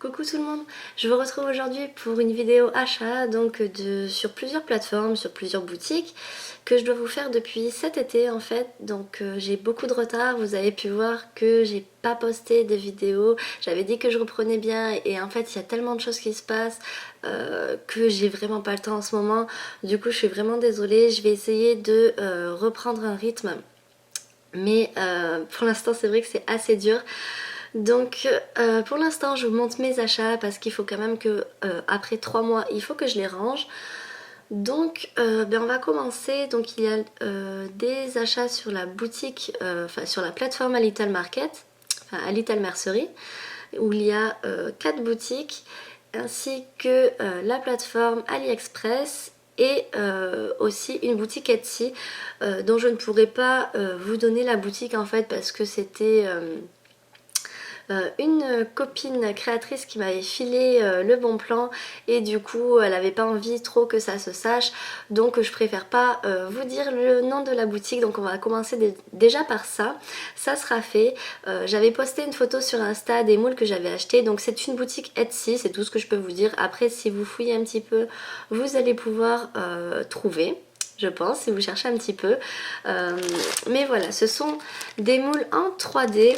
Coucou tout le monde, je vous retrouve aujourd'hui pour une vidéo achat donc sur plusieurs plateformes, sur plusieurs boutiques que je dois vous faire depuis cet été en fait. Donc j'ai beaucoup de retard, vous avez pu voir que j'ai pas posté de vidéo, j'avais dit que je reprenais bien et en fait il y a tellement de choses qui se passent que j'ai vraiment pas le temps en ce moment. Du coup je suis vraiment désolée, je vais essayer de reprendre un rythme mais pour l'instant c'est vrai que c'est assez dur. Donc pour l'instant je vous montre mes achats parce qu'il faut quand même que après 3 mois il faut que je les range. Donc on va commencer. Donc il y a des achats sur la boutique, enfin sur la plateforme A Little Market, enfin A Little Mercery, où il y a 4 boutiques ainsi que la plateforme AliExpress et aussi une boutique Etsy dont je ne pourrais pas vous donner la boutique en fait parce que c'était une copine créatrice qui m'avait filé le bon plan et du coup elle avait pas envie trop que ça se sache, donc je préfère pas vous dire le nom de la boutique. Donc on va commencer déjà par ça, ça sera fait. J'avais posté une photo sur Insta des moules que j'avais acheté, donc c'est une boutique Etsy, c'est tout ce que je peux vous dire. Après si vous fouillez un petit peu vous allez pouvoir trouver, je pense, si vous cherchez un petit peu. Mais voilà, ce sont des moules en 3D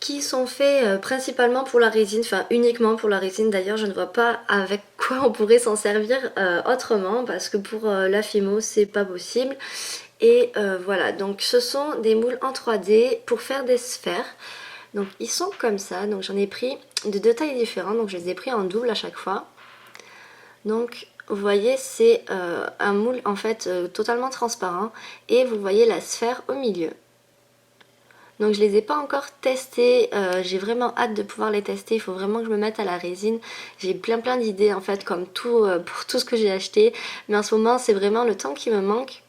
qui sont faits principalement pour la résine, enfin uniquement pour la résine. D'ailleurs je ne vois pas avec quoi on pourrait s'en servir autrement parce que pour la Fimo c'est pas possible. Et voilà, donc ce sont des moules en 3D pour faire des sphères. Donc ils sont comme ça, donc j'en ai pris de 2 tailles différentes, donc je les ai pris en double à chaque fois. Donc vous voyez c'est un moule en fait totalement transparent et vous voyez la sphère au milieu. Donc je les ai pas encore testés, j'ai vraiment hâte de pouvoir les tester, il faut vraiment que je me mette à la résine. J'ai plein d'idées en fait comme tout pour tout ce que j'ai acheté, mais en ce moment c'est vraiment le temps qui me manque.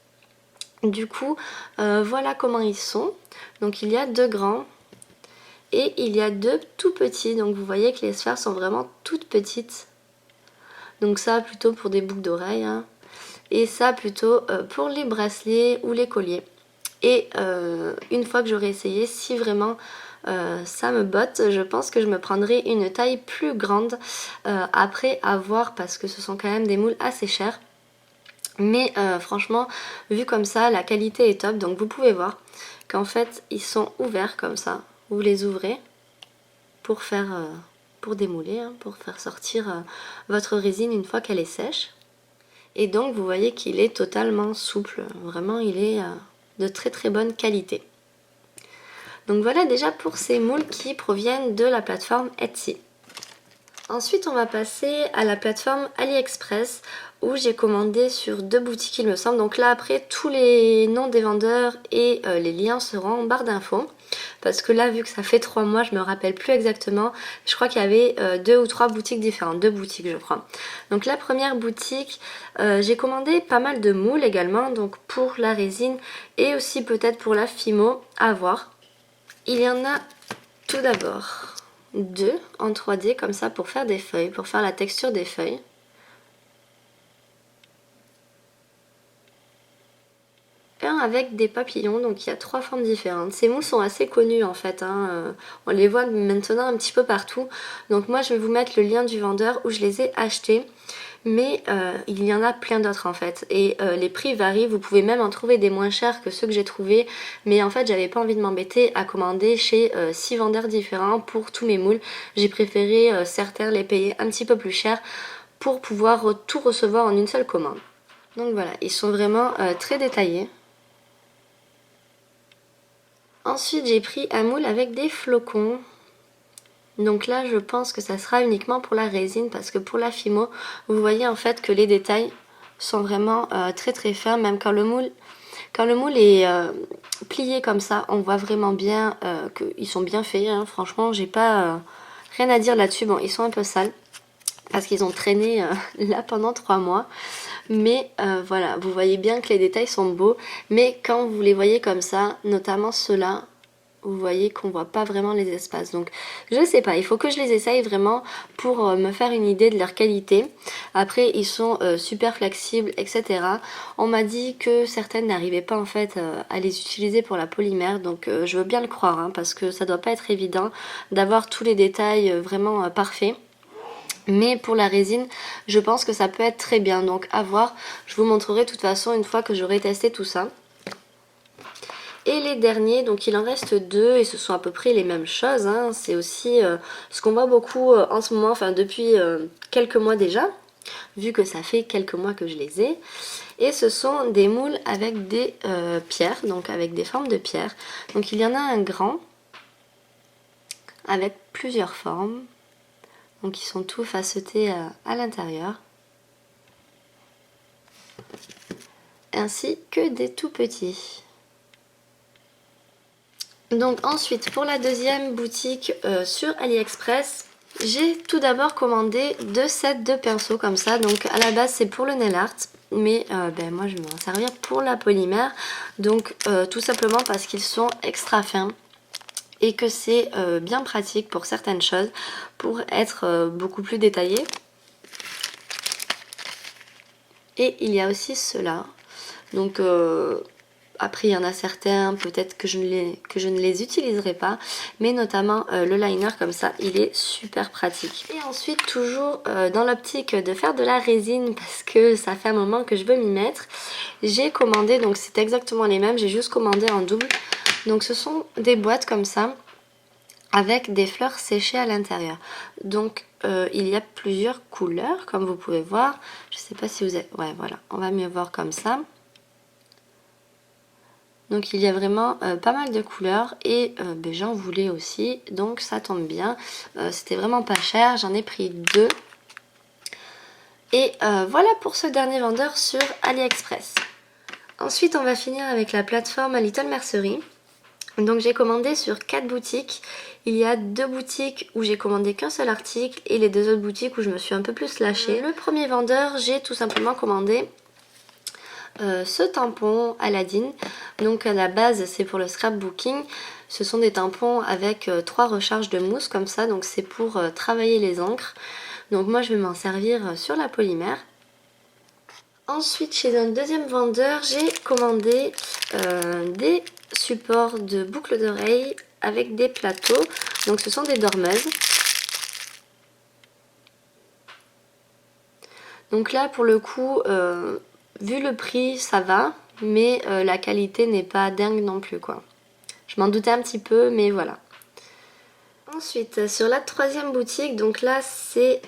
Du coup voilà comment ils sont. Donc il y a 2 grands et il y a 2 tout petits, donc vous voyez que les sphères sont vraiment toutes petites. Donc ça plutôt pour des boucles d'oreilles hein. Et ça plutôt pour les bracelets ou les colliers. Et une fois que j'aurai essayé, si vraiment ça me botte, je pense que je me prendrai une taille plus grande après à voir parce que ce sont quand même des moules assez chers. Mais franchement, vu comme ça, la qualité est top. Donc vous pouvez voir qu'en fait, ils sont ouverts comme ça. Vous les ouvrez pour faire, pour démouler, hein, pour faire sortir votre résine une fois qu'elle est sèche. Et donc vous voyez qu'il est totalement souple. Vraiment, il est de très bonne qualité. Donc voilà déjà pour ces moules qui proviennent de la plateforme Etsy. Ensuite on va passer à la plateforme AliExpress où j'ai commandé sur 2 boutiques il me semble. Donc là après tous les noms des vendeurs et les liens seront en barre d'infos. Parce que là vu que ça fait 3 mois je me rappelle plus exactement. Je crois qu'il y avait 2 ou 3 boutiques différentes. 2 boutiques je crois. Donc la première boutique j'ai commandé pas mal de moules également. Donc pour la résine et aussi peut-être pour la Fimo à voir. Il y en a tout d'abord 2 en 3D comme ça pour faire des feuilles, pour faire la texture des feuilles. Un avec des papillons, donc il y a 3 formes différentes. Ces moules sont assez connus en fait, hein. On les voit maintenant un petit peu partout. Donc moi je vais vous mettre le lien du vendeur où je les ai achetés. Mais il y en a plein d'autres en fait et les prix varient, vous pouvez même en trouver des moins chers que ceux que j'ai trouvés, mais en fait j'avais pas envie de m'embêter à commander chez 6 vendeurs différents pour tous mes moules. J'ai préféré certains les payer un petit peu plus cher pour pouvoir tout recevoir en une seule commande. Donc voilà, ils sont vraiment très détaillés. Ensuite j'ai pris un moule avec des flocons. Donc là je pense que ça sera uniquement pour la résine parce que pour la Fimo vous voyez en fait que les détails sont vraiment très fins. Même quand le moule est plié comme ça on voit vraiment bien qu'ils sont bien faits hein. Franchement j'ai pas rien à dire là-dessus. Bon ils sont un peu sales parce qu'ils ont traîné là pendant 3 mois. Mais voilà, vous voyez bien que les détails sont beaux. Mais quand vous les voyez comme ça, notamment ceux-là, vous voyez qu'on voit pas vraiment les espaces. Donc je sais pas, il faut que je les essaye vraiment pour me faire une idée de leur qualité. Après ils sont super flexibles, etc. On m'a dit que certaines n'arrivaient pas en fait à les utiliser pour la polymère, donc je veux bien le croire hein, parce que ça doit pas être évident d'avoir tous les détails vraiment parfaits. Mais pour la résine, je pense que ça peut être très bien, donc à voir. Je vous montrerai de toute façon une fois que j'aurai testé tout ça. Et les derniers, donc il en reste deux et ce sont à peu près les mêmes choses. Hein. C'est aussi ce qu'on voit beaucoup en ce moment, enfin depuis quelques mois déjà, vu que ça fait quelques mois que je les ai. Et ce sont des moules avec des pierres, donc avec des formes de pierres. Donc il y en a un grand, avec plusieurs formes. Donc ils sont tous facetés à l'intérieur. Ainsi que des tout petits. Donc ensuite pour la deuxième boutique sur AliExpress, j'ai tout d'abord commandé 2 sets de pinceaux comme ça. Donc à la base c'est pour le nail art, mais moi je vais m'en servir pour la polymère. Donc tout simplement parce qu'ils sont extra fins et que c'est bien pratique pour certaines choses pour être beaucoup plus détaillé. Et il y a aussi ceux-là. Donc après il y en a certains peut-être que je ne les utiliserai pas, mais notamment le liner comme ça il est super pratique. Et ensuite toujours dans l'optique de faire de la résine parce que ça fait un moment que je veux m'y mettre, j'ai commandé, donc c'est exactement les mêmes, j'ai juste commandé en double. Donc ce sont des boîtes comme ça avec des fleurs séchées à l'intérieur. Donc il y a plusieurs couleurs comme vous pouvez voir. Je sais pas si vous êtes... Ouais voilà, on va mieux voir comme ça. Donc il y a vraiment pas mal de couleurs et j'en voulais aussi, donc ça tombe bien. C'était vraiment pas cher, j'en ai pris 2. Et voilà pour ce dernier vendeur sur AliExpress. Ensuite on va finir avec la plateforme Little Mercery. Donc j'ai commandé sur 4 boutiques. Il y a 2 boutiques où j'ai commandé qu'un seul article et les 2 autres boutiques où je me suis un peu plus lâchée. Le premier vendeur, j'ai tout simplement commandé ce tampon Aladdin. Donc à la base c'est pour le scrapbooking. Ce sont des tampons avec 3 recharges de mousse comme ça, donc c'est pour travailler les encres. Donc moi je vais m'en servir sur la polymère. Ensuite chez un deuxième vendeur j'ai commandé des supports de boucles d'oreilles avec des plateaux. Donc ce sont des dormeuses. Donc là pour le coup vu le prix ça va, mais la qualité n'est pas dingue non plus quoi. Je m'en doutais un petit peu mais voilà. Ensuite sur la troisième boutique, donc là c'est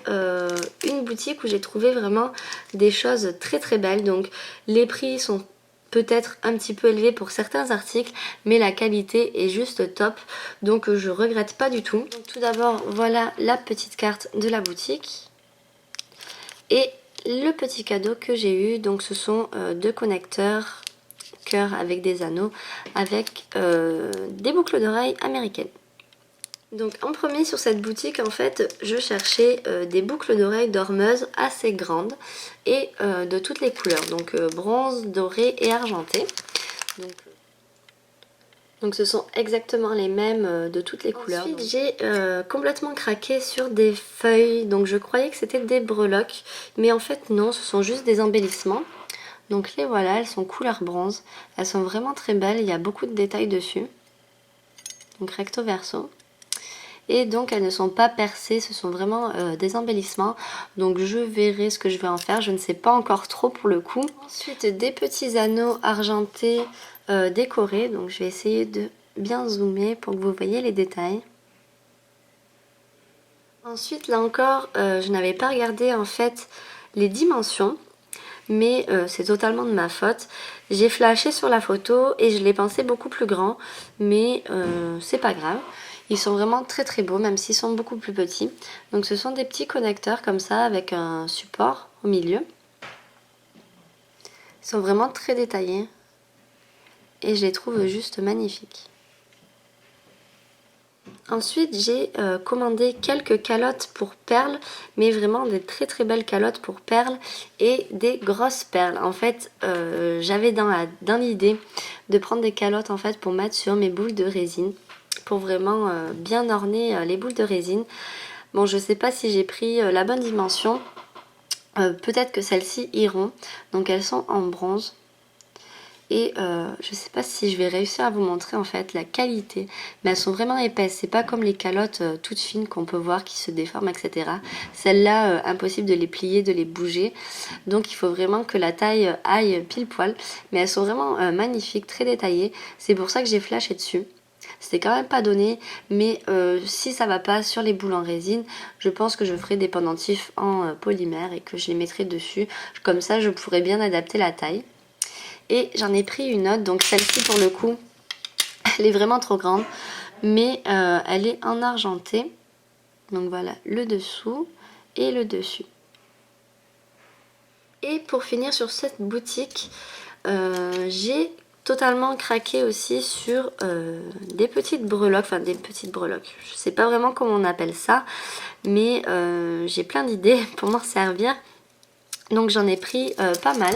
une boutique où j'ai trouvé vraiment des choses très très belles. Donc les prix sont peut-être un petit peu élevés pour certains articles, mais la qualité est juste top, donc je regrette pas du tout. Donc tout d'abord voilà la petite carte de la boutique et le petit cadeau que j'ai eu. Donc ce sont 2 connecteurs cœur avec des anneaux avec des boucles d'oreilles américaines. Donc en premier sur cette boutique en fait je cherchais des boucles d'oreilles dormeuses assez grandes et de toutes les couleurs, donc bronze, doré et argenté. Donc ce sont exactement les mêmes de toutes les couleurs. Ensuite j'ai complètement craqué sur des feuilles, donc je croyais que c'était des breloques, mais en fait non, ce sont juste des embellissements. Donc les voilà, elles sont couleur bronze, elles sont vraiment très belles, il y a beaucoup de détails dessus. Donc recto verso. Et donc elles ne sont pas percées, ce sont vraiment des embellissements. Donc je verrai ce que je vais en faire, je ne sais pas encore trop pour le coup. Ensuite des petits anneaux argentés décorés, donc je vais essayer de bien zoomer pour que vous voyez les détails. Ensuite là encore je n'avais pas regardé en fait les dimensions, mais c'est totalement de ma faute. J'ai flashé sur la photo et je l'ai pensé beaucoup plus grand, mais c'est pas grave. Ils sont vraiment très très beaux, même s'ils sont beaucoup plus petits. Donc ce sont des petits connecteurs comme ça avec un support au milieu. Ils sont vraiment très détaillés et je les trouve juste magnifiques. Ensuite j'ai commandé quelques calottes pour perles, mais vraiment des très très belles calottes pour perles et des grosses perles. En fait j'avais dans l'idée de prendre des calottes en fait pour mettre sur mes boules de résine. pour vraiment bien orner les boules de résine. Bon, je sais pas si j'ai pris la bonne dimension. Peut-être que celles-ci iront. Donc elles sont en bronze. Et je sais pas si je vais réussir à vous montrer en fait la qualité, mais elles sont vraiment épaisses. C'est pas comme les calottes toutes fines qu'on peut voir qui se déforment, etc. Celles-là, impossible de les plier, de les bouger. Donc il faut vraiment que la taille aille pile poil. Mais elles sont vraiment magnifiques, très détaillées. C'est pour ça que j'ai flashé dessus. C'était quand même pas donné, mais si ça va pas sur les boules en résine, je pense que je ferai des pendentifs en polymère et que je les mettrai dessus. Comme ça, je pourrai bien adapter la taille. Et j'en ai pris une autre, donc celle-ci pour le coup, elle est vraiment trop grande, mais elle est en argenté. Donc voilà, le dessous et le dessus. Et pour finir sur cette boutique, j'ai totalement craqué aussi sur des petites breloques, enfin des petites breloques, je sais pas vraiment comment on appelle ça, mais j'ai plein d'idées pour m'en servir. Donc j'en ai pris pas mal,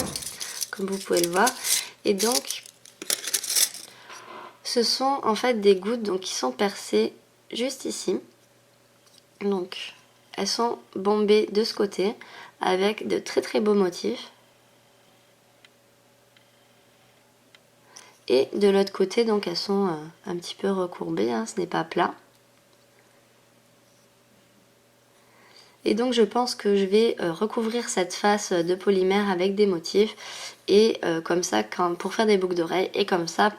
comme vous pouvez le voir. Et donc, ce sont en fait des gouttes donc, qui sont percées juste ici. Donc, elles sont bombées de ce côté avec de très très beaux motifs. Et de l'autre côté, donc elles sont un petit peu recourbées, hein, ce n'est pas plat. Et donc je pense que je vais recouvrir cette face de polymère avec des motifs. Et comme ça, pour faire des boucles d'oreilles, et comme ça,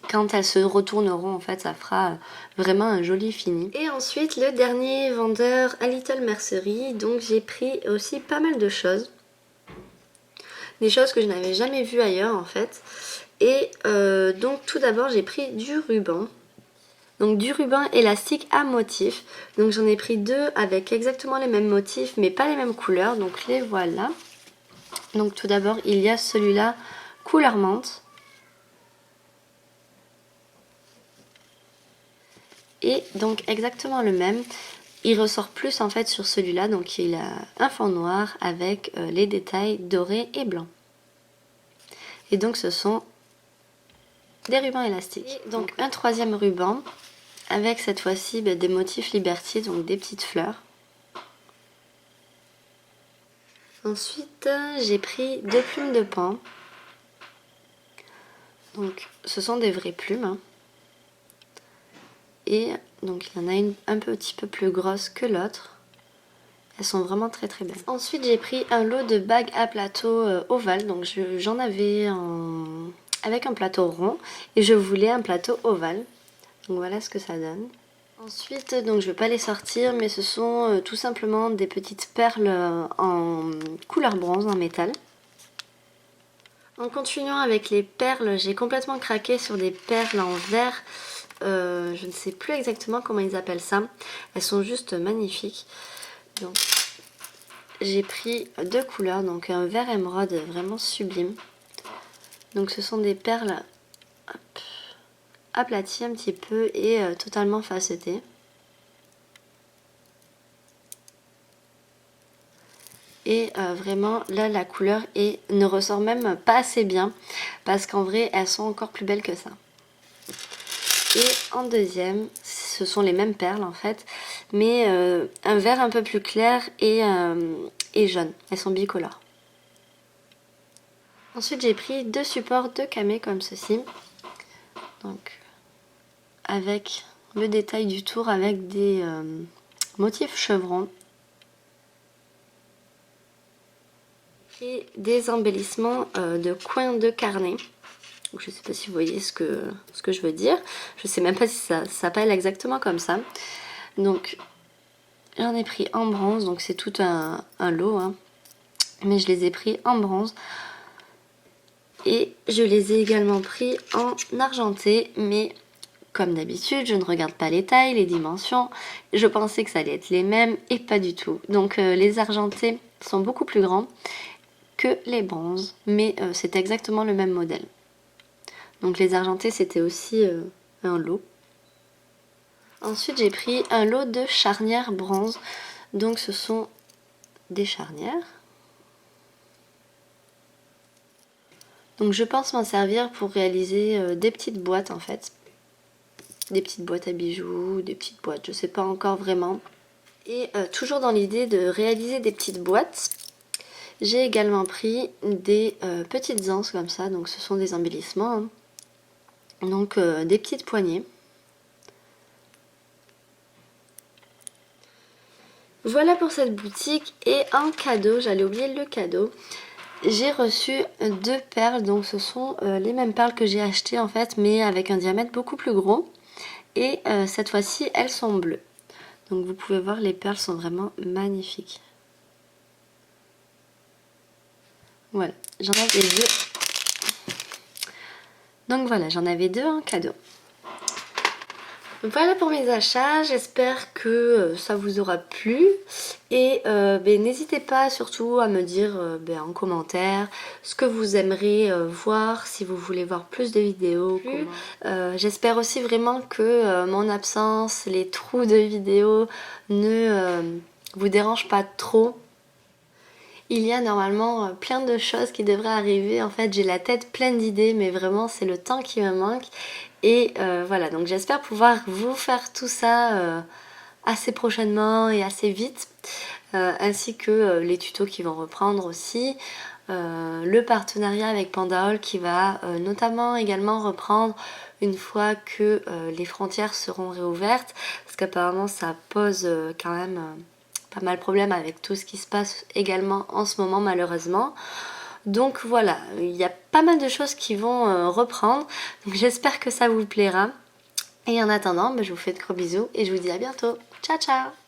quand elles se retourneront, en fait, ça fera vraiment un joli fini. Et ensuite, le dernier vendeur à Little Mercery. Donc j'ai pris aussi pas mal de choses. Des choses que je n'avais jamais vues ailleurs, en fait. Et donc tout d'abord, j'ai pris du ruban. Donc du ruban élastique à motifs. Donc j'en ai pris deux avec exactement les mêmes motifs, mais pas les mêmes couleurs. Donc les voilà. Donc tout d'abord, il y a celui-là, couleur menthe. Et donc exactement le même, il ressort plus en fait sur celui-là, donc il a un fond noir avec les détails dorés et blancs. Et donc ce sont des rubans élastiques. Et donc un troisième ruban avec cette fois-ci des motifs Liberty, donc des petites fleurs. Ensuite j'ai pris deux plumes de pan. Donc ce sont des vraies plumes. Hein. Et donc il y en a une un petit peu plus grosse que l'autre. Elles sont vraiment très très belles. Ensuite j'ai pris un lot de bagues à plateau ovale. Donc j'en avais avec un plateau rond et je voulais un plateau ovale. Donc voilà ce que ça donne. Ensuite donc je ne vais pas les sortir, mais ce sont tout simplement des petites perles en couleur bronze, en métal. En continuant avec les perles, j'ai complètement craqué sur des perles en verre. Je ne sais plus exactement comment ils appellent ça. Elles sont juste magnifiques. Donc j'ai pris deux couleurs, donc un vert émeraude vraiment sublime. Donc ce sont des perles hop, aplaties un petit peu et totalement facetées. Et vraiment là la couleur ne ressort même pas assez bien parce qu'en vrai elles sont encore plus belles que ça. Et en deuxième, ce sont les mêmes perles en fait, mais un vert un peu plus clair et jaune. Elles sont bicolores. Ensuite j'ai pris deux supports de camé comme ceci. Donc avec le détail du tour avec des motifs chevrons. Et des embellissements de coins de carnet. Donc, je ne sais pas si vous voyez ce que je veux dire. Je ne sais même pas si ça s'appelle exactement comme ça. Donc j'en ai pris en bronze, donc c'est tout un lot. Hein. Mais je les ai pris en bronze. Et je les ai également pris en argenté. Mais comme d'habitude, je ne regarde pas les tailles, les dimensions. Je pensais que ça allait être les mêmes et pas du tout. Donc les argentés sont beaucoup plus grands que les bronzes. Mais c'est exactement le même modèle. Donc les argentés c'était aussi un lot. Ensuite j'ai pris un lot de charnières bronze. Donc ce sont des charnières. Donc je pense m'en servir pour réaliser des petites boîtes en fait. des petites boîtes à bijoux, des petites boîtes, je sais pas encore vraiment. Et toujours dans l'idée de réaliser des petites boîtes, j'ai également pris des petites anses comme ça, donc ce sont des embellissements, hein. Donc des petites poignées. Voilà pour cette boutique et un cadeau, j'allais oublier le cadeau. J'ai reçu 2 perles, donc ce sont les mêmes perles que j'ai achetées en fait, mais avec un diamètre beaucoup plus gros. Et cette fois-ci, elles sont bleues. Donc vous pouvez voir, les perles sont vraiment magnifiques. Voilà, j'en avais 2. Donc voilà, j'en avais 2 en cadeau. Voilà pour mes achats, j'espère que ça vous aura plu et n'hésitez pas surtout à me dire en commentaire ce que vous aimeriez voir, si vous voulez voir plus de vidéos. J'espère aussi vraiment que mon absence, les trous de vidéos ne vous dérangent pas trop. Il y a normalement plein de choses qui devraient arriver. En fait, j'ai la tête pleine d'idées, mais vraiment, c'est le temps qui me manque. Et voilà, donc j'espère pouvoir vous faire tout ça assez prochainement et assez vite. Ainsi que les tutos qui vont reprendre aussi. Le partenariat avec Pandaol qui va notamment également reprendre une fois que les frontières seront réouvertes. Parce qu'apparemment, ça pose quand même... pas mal de problèmes avec tout ce qui se passe également en ce moment malheureusement. Donc voilà, il y a pas mal de choses qui vont reprendre. Donc j'espère que ça vous plaira. Et en attendant, je vous fais de gros bisous et je vous dis à bientôt. Ciao ciao!